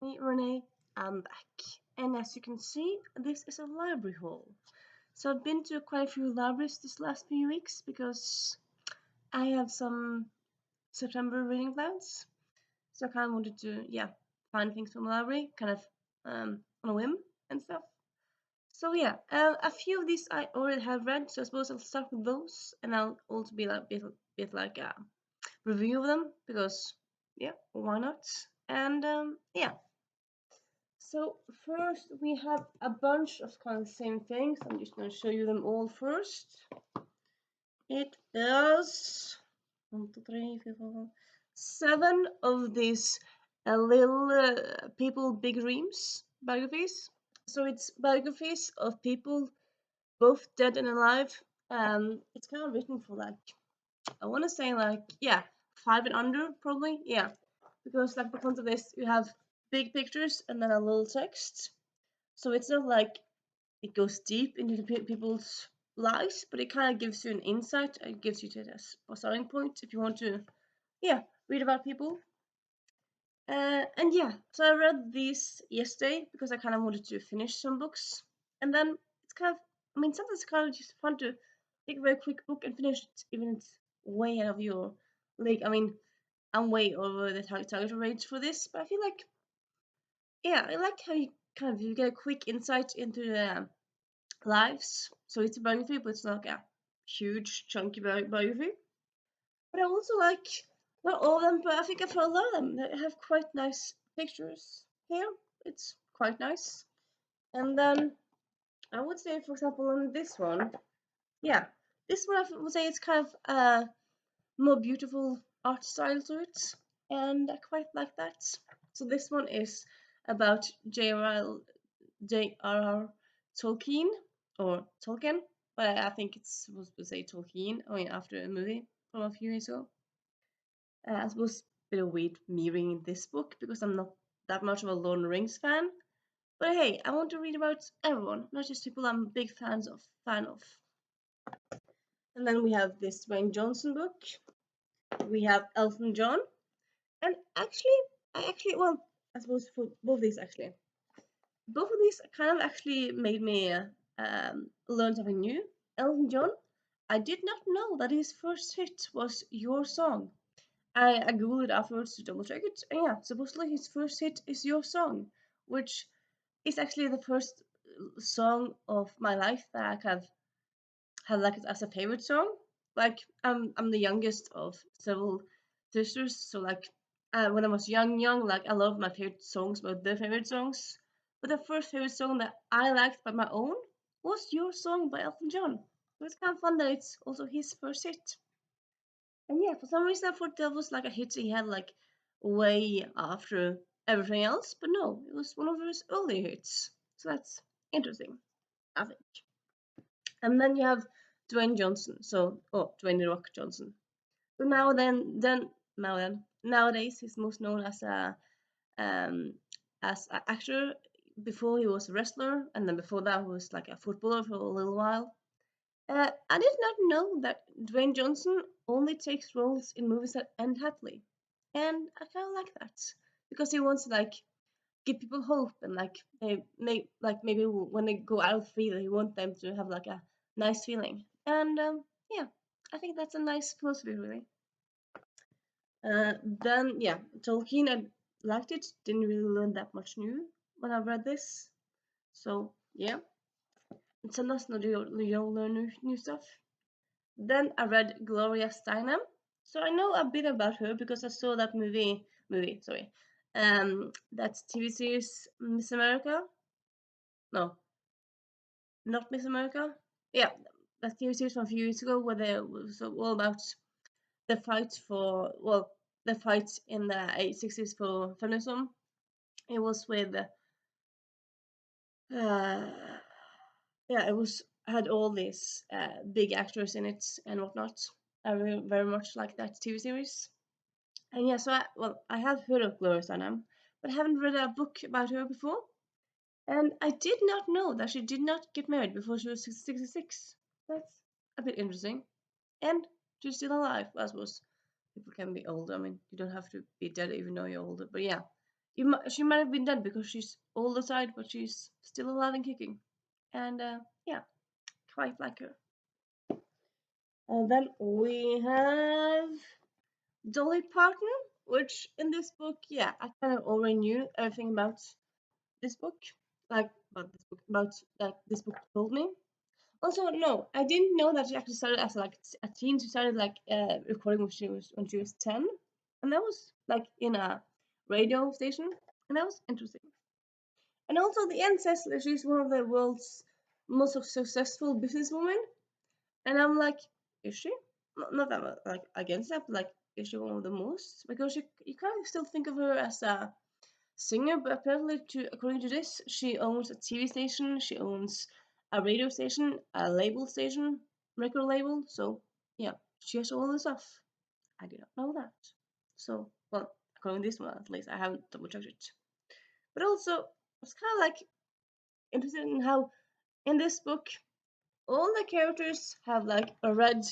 Hey Renee, I'm back. And as you can see, this is a library haul. So I've been to quite a few libraries this last few weeks because I have some September reading plans. So I kind of wanted to, find things from the library, kind of on a whim and stuff. So a few of these I already have read, so I suppose I'll start with those, and I'll also be like bit like a review of them because why not? And So first we have a bunch of kind of the same things. I'm just going to show you them all first. It is 1, 2, 3, 4, 5, 7 of these little people big dreams biographies. So it's biographies of people both dead and alive. It's kind of written for like I want to say like 5 and under probably because like the front of this you have big pictures and then a little text. So it's not like it goes deep into the people's lives, but it kind of gives you an insight. It gives you a starting point if you want to, read about people. So I read these yesterday because I kind of wanted to finish some books, and then it's kind of, I mean, sometimes it's kind of just fun to take a very quick book and finish it, even if it's way out of your league. I mean, I'm way over the target range for this, but I feel like, I like how you get a quick insight into the lives. So it's a biography, but it's not like a huge chunky biography. But I also like not all of them, but I think I found a lot of them that have quite nice pictures here. It's quite nice. And then I would say, for example, on this one, yeah, this one I would say it's kind of a more beautiful art style to it, and I quite like that. So this one is about J.R.R. Tolkien or Tolkien, but I think it's supposed to say Tolkien. I mean, after a movie from a few years ago. I suppose it's a bit of weird me reading this book because I'm not that much of a Lord of the Rings fan. But hey, I want to read about everyone, not just people I'm big fan of. And then we have this Dwayne Johnson book. We have Elton John, and I suppose for both these actually, both of these kind of actually made me learn something new. Elton John, I did not know that his first hit was Your Song. I googled it afterwards to double check it, and supposedly his first hit is Your Song, which is actually the first song of my life that I kind of had like as a favorite song. Like I'm the youngest of several sisters, so like when I was young, like I love my favorite songs, but their favorite songs. But the first favorite song that I liked by my own was Your Song by Elton John. So it's kind of fun that it's also his first hit. And for some reason I thought that was like a hit he had like way after everything else, but no, it was one of his early hits. So that's interesting, I think. And then you have Dwayne Johnson. Dwayne The Rock Johnson. So nowadays he's most known as an actor. Before he was a wrestler, and then before that he was like a footballer for a little while. I did not know that Dwayne Johnson only takes roles in movies that end happily, and I kind of like that because he wants to like give people hope and like they may like maybe when they go out freely, he wants them to have like a nice feeling. And I think that's a nice philosophy, really. Then Tolkien. I liked it. Didn't really learn that much new when I read this. So it's a nice you'll learn new stuff. Then I read Gloria Steinem. So I know a bit about her because I saw that sorry. That TV series Miss America. No, not Miss America. Yeah, that TV series from a few years ago where they was all about the fight for the fight in the 60s for feminism. It was with it was had all these big actors in it and whatnot. I very much like that TV series. And I have heard of Gloria Steinem, but I haven't read a book about her before. And I did not know that she did not get married before she was 66. That's a bit interesting. And she's still alive, I suppose. People can be older. I mean, you don't have to be dead even though you're older. But She might have been dead because she's old aside, but she's still alive and kicking. And yeah, quite like her. And then we have Dolly Parton, which in this book, yeah, I kind of already knew everything about this book, like about like this book told me. Also, no, I didn't know that she actually started as like a teen. She started like recording when she was 10, and that was like in a radio station, and that was interesting. And also, the end says that she's one of the world's most successful businesswomen, and I'm like, is she? Not that I'm like against that, but like, is she one of the most? Because you kind of still think of her as a singer, but apparently, according to this, she owns a TV station, she owns a radio station, a label station, record label. So yeah, she has all this stuff. I did not know that. So well, according to this one at least, I haven't double checked it. But also, I was kind of like interested in how in this book all the characters have like a red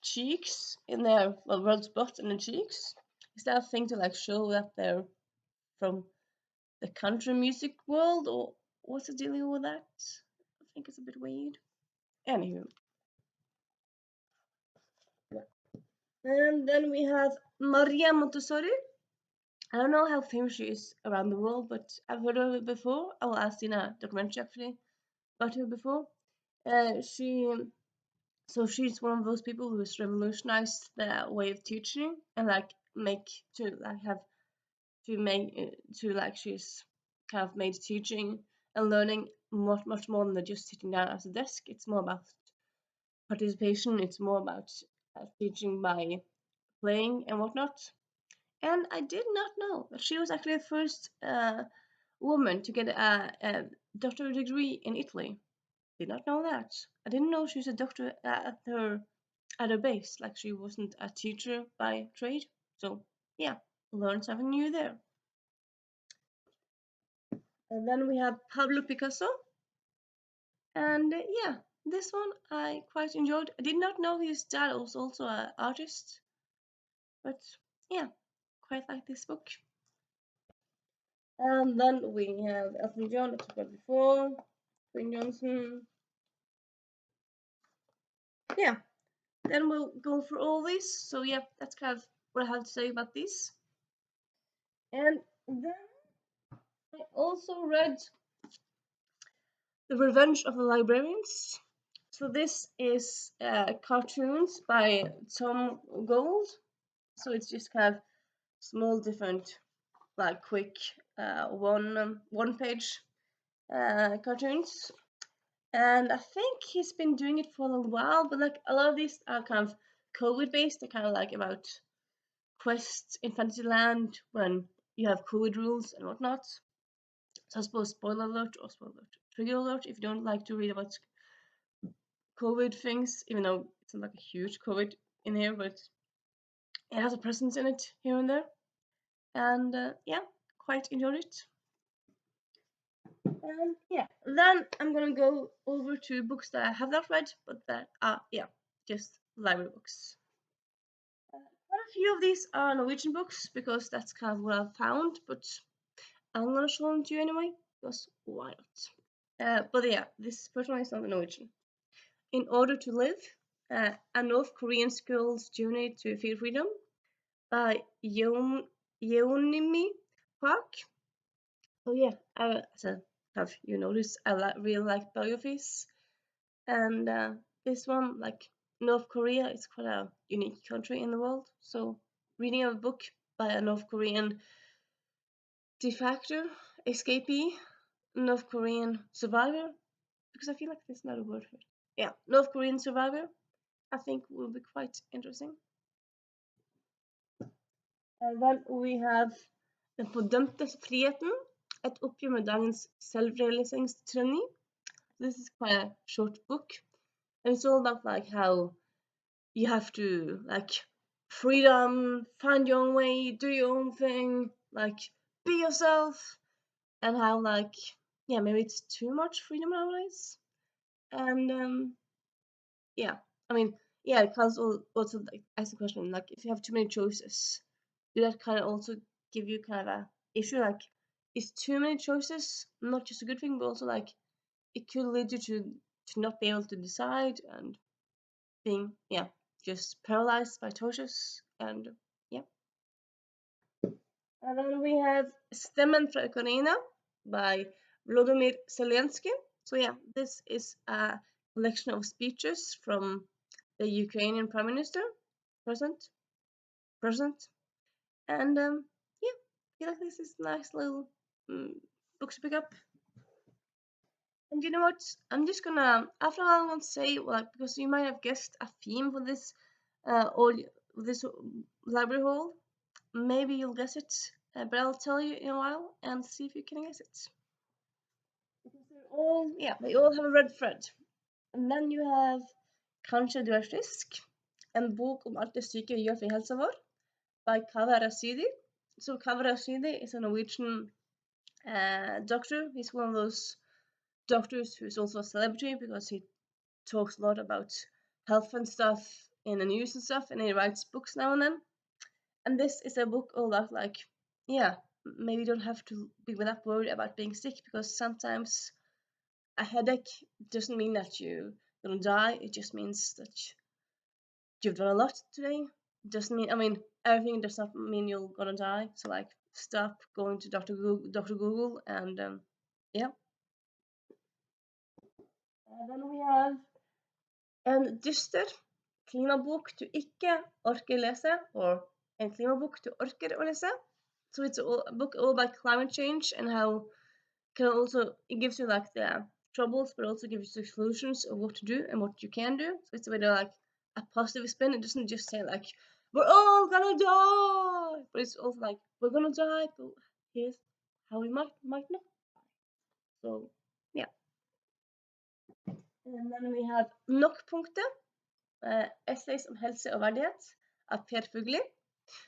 cheeks in their red spot in the cheeks. Is that a thing to like show that they're from the country music world, or what's the deal with that? I think it's a bit weird. Anywho, and then we have Maria Montessori. I don't know how famous she is around the world, but I've heard of her before. Oh, I've seen a documentary actually about her before. She so she's one of those people who has revolutionized the way of teaching and like make to like have to make to like she's kind of made teaching and learning much more than just sitting down at a desk. It's more about participation. It's more about teaching by playing and whatnot. And I did not know that she was actually the first woman to get a doctorate degree in Italy. Did not know that. I didn't know she was a doctor at her base. Like she wasn't a teacher by trade. So yeah, learned something new there. And then we have Pablo Picasso. And yeah, this one I quite enjoyed. I did not know his dad was also an artist, but yeah, quite like this book. And then we have Elton John, I talked about before, Queen Johnson. Yeah, then we'll go through all these. So yeah, that's kind of what I have to say about this. And then I also read The Revenge of the Librarians. So this is cartoons by Tom Gold. So it's just kind of small, different, like quick one page cartoons. And I think he's been doing it for a little while, but like a lot of these are kind of COVID based. They're kind of like about quests in Fantasyland when you have COVID rules and whatnot. So I suppose spoiler alert or spoiler alert, trigger alert if you don't like to read about COVID things, even though it's not like a huge COVID in here, but it has a presence in it here and there. And yeah, quite enjoyed it. And yeah, then I'm gonna go over to books that I have not read, but that are yeah, just library books. Quite a few of these are Norwegian books because that's kind of what I've found, but I'm gonna show them to you anyway because why not? But yeah, this first one is not Norwegian. In Order to Live, a North Korean girl's journey to feel freedom by Yeonimi Park. So yeah, so have you noticed I really like biographies, and this one, like North Korea, is quite a unique country in the world. So reading a book by a North Korean de facto escapee, North Korean survivor, because I feel like there's not a word for it. Yeah, North Korean survivor, I think will be quite interesting. And then we have Den fordømte friheten, et oppgjør med dagens selvrealiseringstyranni. This is quite a short book, and it's all about like how you have to like freedom, find your own way, do your own thing, like be yourself, and how like yeah, maybe it's too much freedom nowadays. And yeah, I mean yeah, it can also like ask the question like if you have too many choices, do that kind of also give you kind of a issue. Like, is too many choices not just a good thing, but also like it could lead you to not be able to decide and being just paralyzed by choices. And yeah. And then we have Stemmen fra Ukraina by Vladimir Zelensky. So yeah, this is a collection of speeches from the Ukrainian Prime Minister, present, and yeah, I feel like this is a nice little book to pick up. And you know what? I'm just gonna, after all, I'm gonna say, like, because you might have guessed a theme for this, or this library haul. Maybe you'll guess it, but I'll tell you in a while and see if you can guess it. Because they all have a red thread. And then you have Kanskje du er frisk, en bok om alt det syke gjør for helsa vår, by Kaveh Rashidi. So Kaveh Rashidi is a Norwegian doctor. He's one of those doctors who's also a celebrity because he talks a lot about health and stuff in the news and stuff, and he writes books now and then. And this is a book all about like, maybe you don't have to be that worried about being sick, because sometimes a headache doesn't mean that you're gonna die. It just means that you've done a lot today. Doesn't mean, I mean, everything does not mean you're gonna die. So like, stop going to Dr. Google, and yeah. And then we have en dyster klimabok du ikke orker lese, or en klimabok du orker å lese. So it's a book all about climate change and how it gives you like the troubles, but also gives you solutions of what to do and what you can do. So it's a bit of like a positive spin. It doesn't just say like, we're all gonna die, but it's also like, we're gonna die, but here's how we might not. So yeah. And then we have Nok-punktet, essays on helse og verdighet of Per Fugli.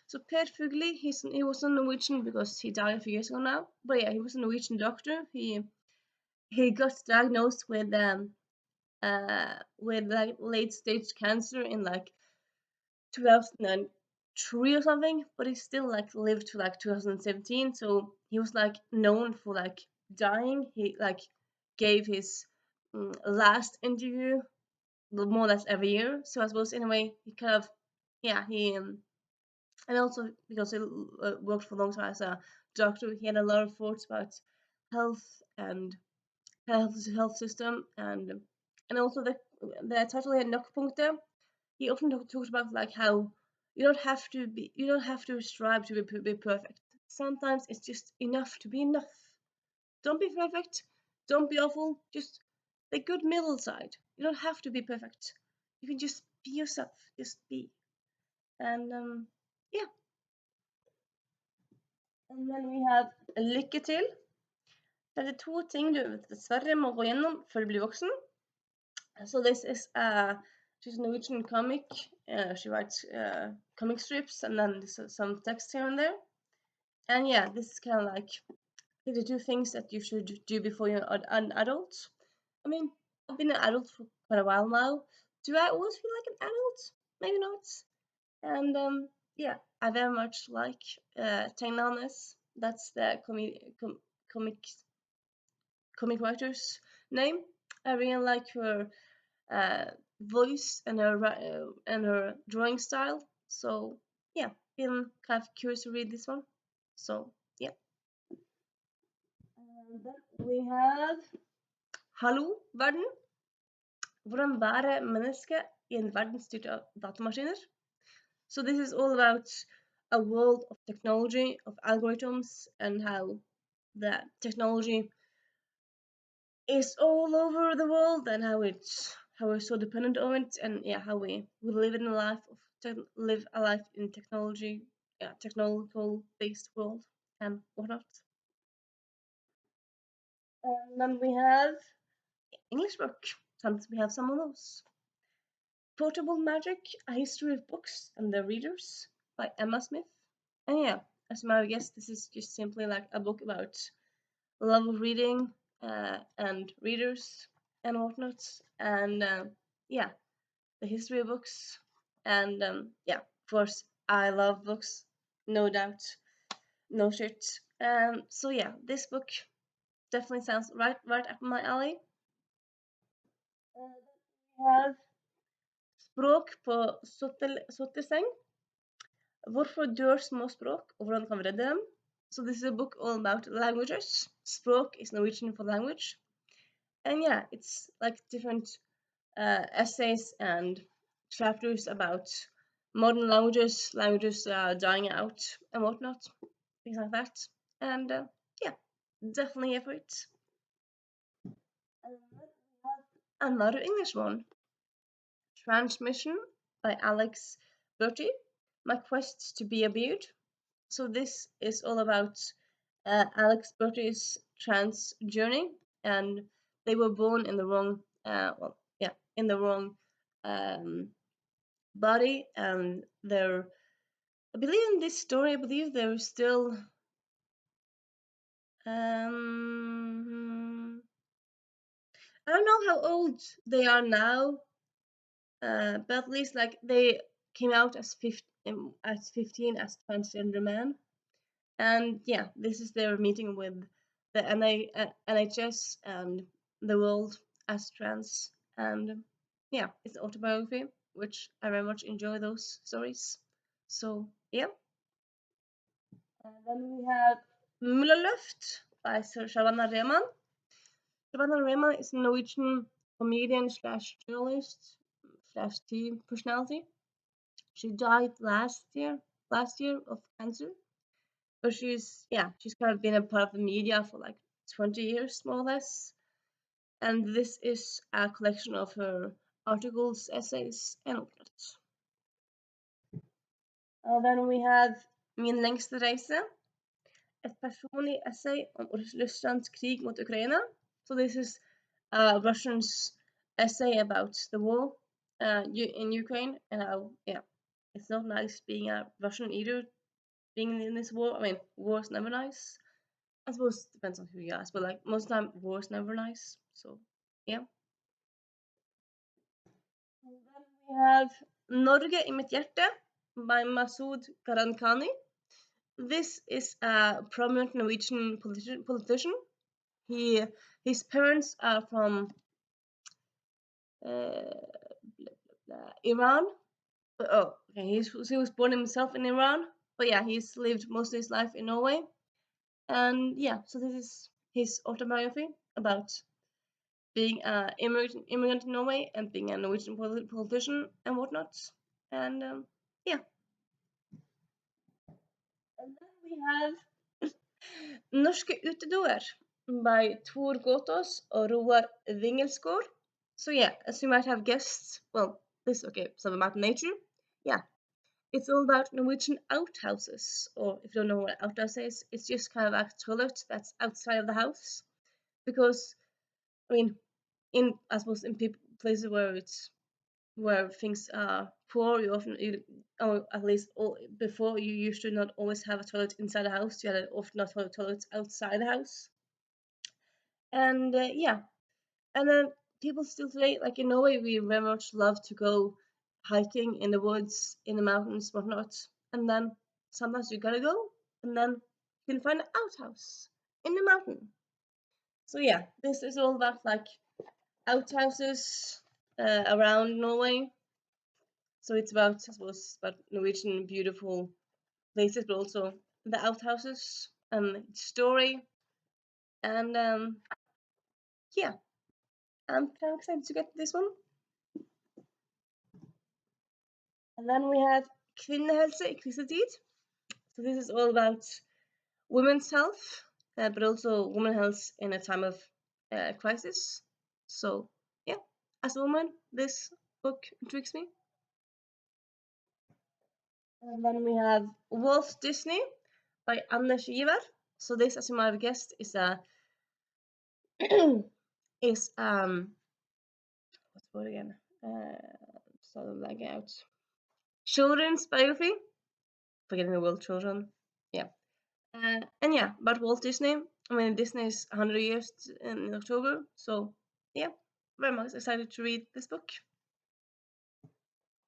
So Per Fugli, he was a Norwegian because he died a few years ago now. But yeah, he was a Norwegian doctor. He got diagnosed with like late stage cancer in like 2003 or something, but he still like lived to like 2017. So he was like known for like dying. He like gave his last interview more or less every year. So I suppose in a way he kind of he and also because he worked for a long time as a doctor, he had a lot of thoughts about health and health system, and also the title here, Knockpunkter. He often talks about like how you don't have to strive to be perfect. Sometimes it's just enough to be enough. Don't be perfect. Don't be awful. Just the good middle side. You don't have to be perfect. You can just be yourself. Just be. And yeah. And then we have lykke til. Det er 2 ting du dessverre må gå gjennom før du blir voksen. So this is she's a Norwegian comic. She writes comic strips and then some text here and there. And yeah, this is kind of like the 2 things that you should do before you're an adult. I mean, I've been an adult for quite a while now. Do I always feel like an adult? Maybe not. And yeah, I very much like Tegna Hannes. That's the comic writer's name. I really like her voice and her drawing style. So yeah, been kind of curious to read this one. So yeah. And then we have Hallo verden. Hvordan være menneske i en verden styrt av datamaskiner. So this is all about a world of technology, of algorithms, and how the technology is all over the world, and how we're so dependent on it, and yeah, how we live in a life live a life in technology, technological based world and whatnot. And then we have English book. Sometimes we have some of those. Portable Magic: A History of Books and Their Readers by Emma Smith. And yeah, as you might guess, this is just simply like a book about love of reading and readers and whatnot. And yeah, the history of books. And yeah, of course, I love books, no doubt. no shit. So yeah, this book definitely sounds right up my alley. We have Språk på Sotteseng. Hvorfor dør små språk, og hvordan kan vi redde dem? So this is a book all about languages. Språk is Norwegian for language. And yeah, it's like different essays and chapters about modern languages dying out and whatnot, things like that. And yeah, definitely here for it. And then we have another English one, Transmission by Alex Bertie, My Quest to Be a Beard. So this is all about Alex Bertie's trans journey, and they were born in the wrong, in the wrong body, and they're. I believe in this story. I believe they're still. I don't know how old they are now, but at least like they came out as 15 as transgender men. And yeah, this is their meeting with the NHS and the world as trans. And yeah, it's an autobiography, which I very much enjoy those stories. So yeah. And then we have Mullerluft by Sir Shabana Rehman. Shabana Rehman is a Norwegian comedian slash journalist slash TV personality. She died last year of cancer. But she's kind of been a part of the media for like 20 years more or less. And this is a collection of her articles, essays and whatnot. Then we have Min lengste reise, et personlig essay om Russlands krig mot Ukraina. So this is Russian's essay about the war in Ukraine and how it's not nice being a Russian either, being in this war. I mean, war is never nice. I suppose it depends on who you ask, but like most of the time, war is never nice. So yeah. And then we have Norge i mitt hjerte by Masoud Gharahkhani. This is a prominent Norwegian politician. His parents are from Iran. Oh, okay. He was born himself in Iran, but yeah, he's lived most of his life in Norway. And yeah, so this is his autobiography about being an immigrant in Norway and being a Norwegian politician and whatnot. And yeah. And then we have Norske utedoer by Tor Gotaas or Roar Wingelsgaard. So yeah, as you might have guessed, well, something about nature. Yeah, it's all about Norwegian outhouses, or if you don't know what an outhouse is, it's just kind of a toilet that's outside of the house. Because, I mean, I suppose in places where things are poor, or at least before, you used to not always have a toilet inside the house. You had often not toilets outside the house. And yeah, and then people still today, like in Norway, we very much love to go hiking in the woods, in the mountains, whatnot. And then sometimes you gotta go, and then you can find an outhouse in the mountain. So yeah, this is all about like outhouses around Norway. So it's about, I suppose, about Norwegian beautiful places, but also the outhouses and story. And yeah, I'm kind of excited to get this one. And then we have Kvinnehelse i krisetid. So this is all about women's health, but also women's health in a time of crisis. So yeah, as a woman, this book intrigues me. And then we have Walt Disney by Anders Giver. So this, as you might have guessed, is a is what's the word again? Sort of like out children's biography. Forgetting the word children. Yeah. And yeah, about Walt Disney. I mean, Disney is 100 years in October, so yeah, very much excited to read this book.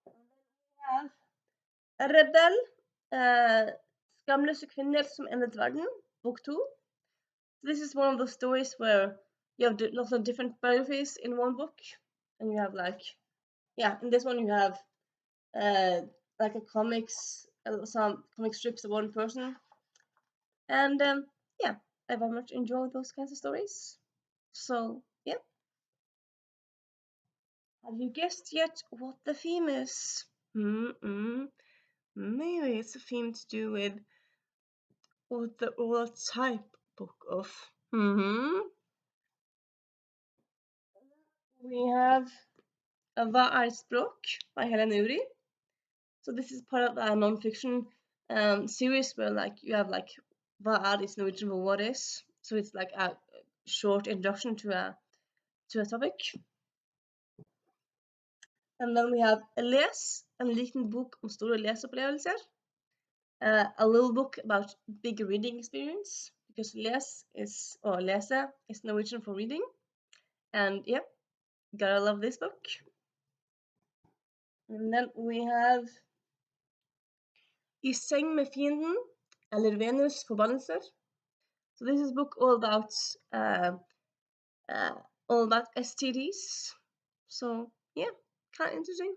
And then we have Rebel, Skamløse kvinner som endret verden, book 2. This is one of those stories where you have lots of different biographies in one book, and you have like, yeah, in this one you have like some comic strips of one person, and yeah, I very much enjoy those kinds of stories. So yeah, have you guessed yet what the theme is? Maybe it's a theme to do with what the oral type book of. We have Hva er språk by Helene Uri. So this is part of a non-fiction series where like you have like Hva er is Norwegian for what is. So it's like a short introduction to a topic. And then we have Les, en liten bok om store leseopplevelser. A little book about big reading experience, because lese is Norwegian for reading. And yeah, gotta love this book. And then we have I seng med fienden, eller Venus forbannelser. So this is a book all about STDs. So yeah, kind of interesting.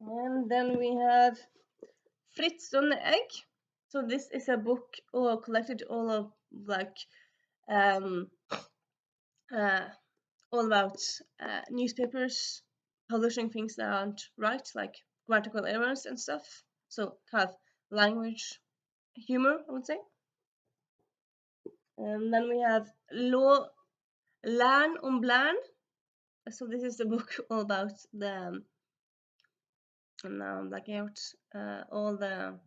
And then we have Fritt stående egg. So this is a book all collected all of like all about newspapers publishing things that aren't right, like grammatical errors and stuff. So kind of language humor, I would say. And then we have Lærn om blæren. So this is the book all about the and now I'm blacking out all the.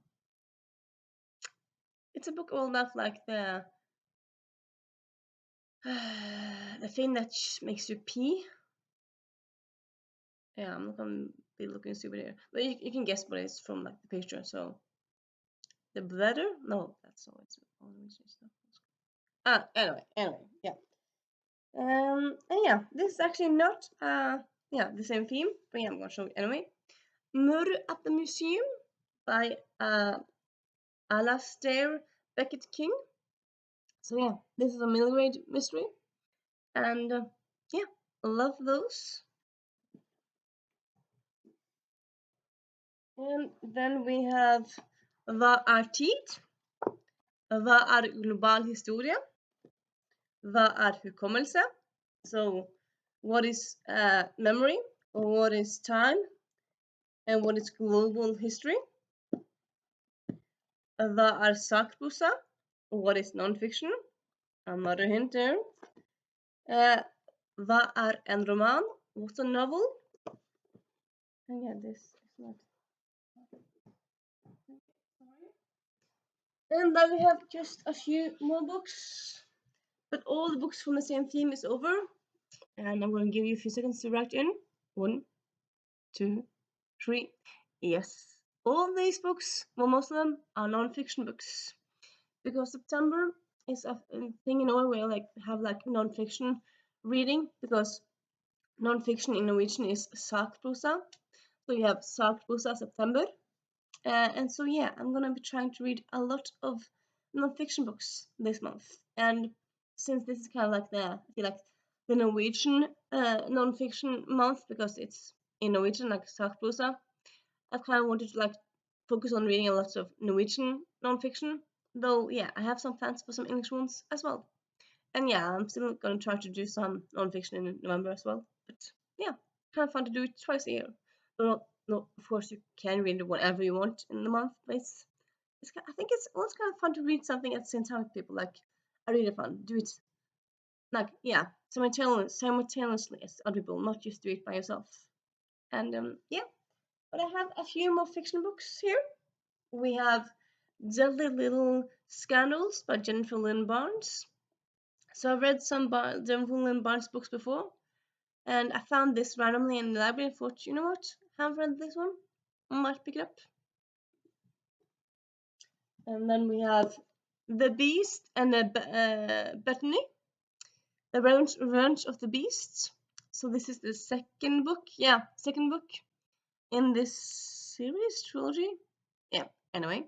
It's a book all about like the thing that makes you pee. Yeah, I'm not gonna be looking stupid here, but you can guess what it's from, like the picture. So the bladder? No, that's not it's anyway, yeah. And yeah, this is actually not the same theme, but yeah, I'm gonna show you anyway. Murder at the Museum by Alastair Beckett King. So yeah, this is a middle grade mystery, and yeah, love those. And then we have Hva er tid? Hva er global historie? Hva er hukommelse? So what is memory, or what is time, and what is global history? Hva er sakprosa? What is non-fiction? Another hint there. Hva er en roman? What's a novel? And yeah, this is not. And then we have just a few more books, but all the books from the same theme is over. And I'm going to give you a few seconds to write in. 1, 2, 3. Yes, all these books, well, most of them are non-fiction books, because September is a thing in Norway like have like non-fiction reading, because non-fiction in Norwegian is sakprosa. So you have sakprosa September. And so yeah, I'm gonna be trying to read a lot of non-fiction books this month. And since this is kind of like the Norwegian non-fiction month, because it's in Norwegian, like sakprosa, I've kind of wanted to like focus on reading a lot of Norwegian non-fiction. Though yeah, I have some plans for some English ones as well. And yeah, I'm still gonna try to do some non-fiction in November as well. But yeah, kind of fun to do it twice a year. But no, of course you can read whatever you want in the month, but I think it's also kind of fun to read something at the same time with people. Like, I really fun. Do it like yeah, simultaneously as other people, not just do it by yourself. And yeah, but I have a few more fiction books here. We have Deadly Little Scandals by Jennifer Lynn Barnes. So I've read some Jennifer Lynn Barnes books before, and I found this randomly in the library and thought, you know what, I haven't read this one, I might pick it up. And then we have The Beast and Bethany, The Revenge of the Beast. So this is the second book in this series, trilogy. yeah, anyway.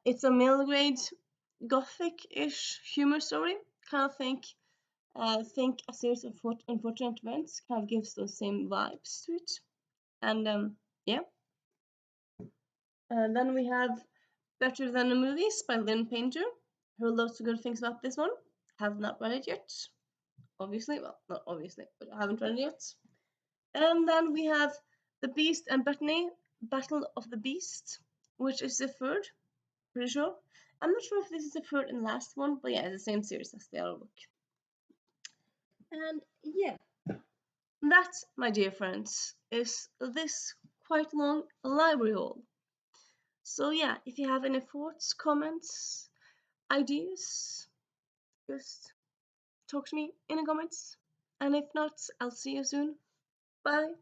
It's a middle grade gothic-ish humor story. Kind of think a series of unfortunate events kind of gives those same vibes to it. And yeah. Then we have Better Than the Movies by Lynn Painter. Heard lots of good things about this one. Have not read it yet. Obviously, well, not obviously, but I haven't read it yet. And then we have The Beast and Bethany, Battle of the Beast, which is the third, pretty sure. I'm not sure if this is the third and last one, but yeah, it's the same series as the other book. And yeah, that, my dear friends, is this quite long library haul. So yeah, if you have any thoughts, comments, ideas, just talk to me in the comments. And if not, I'll see you soon. Bye.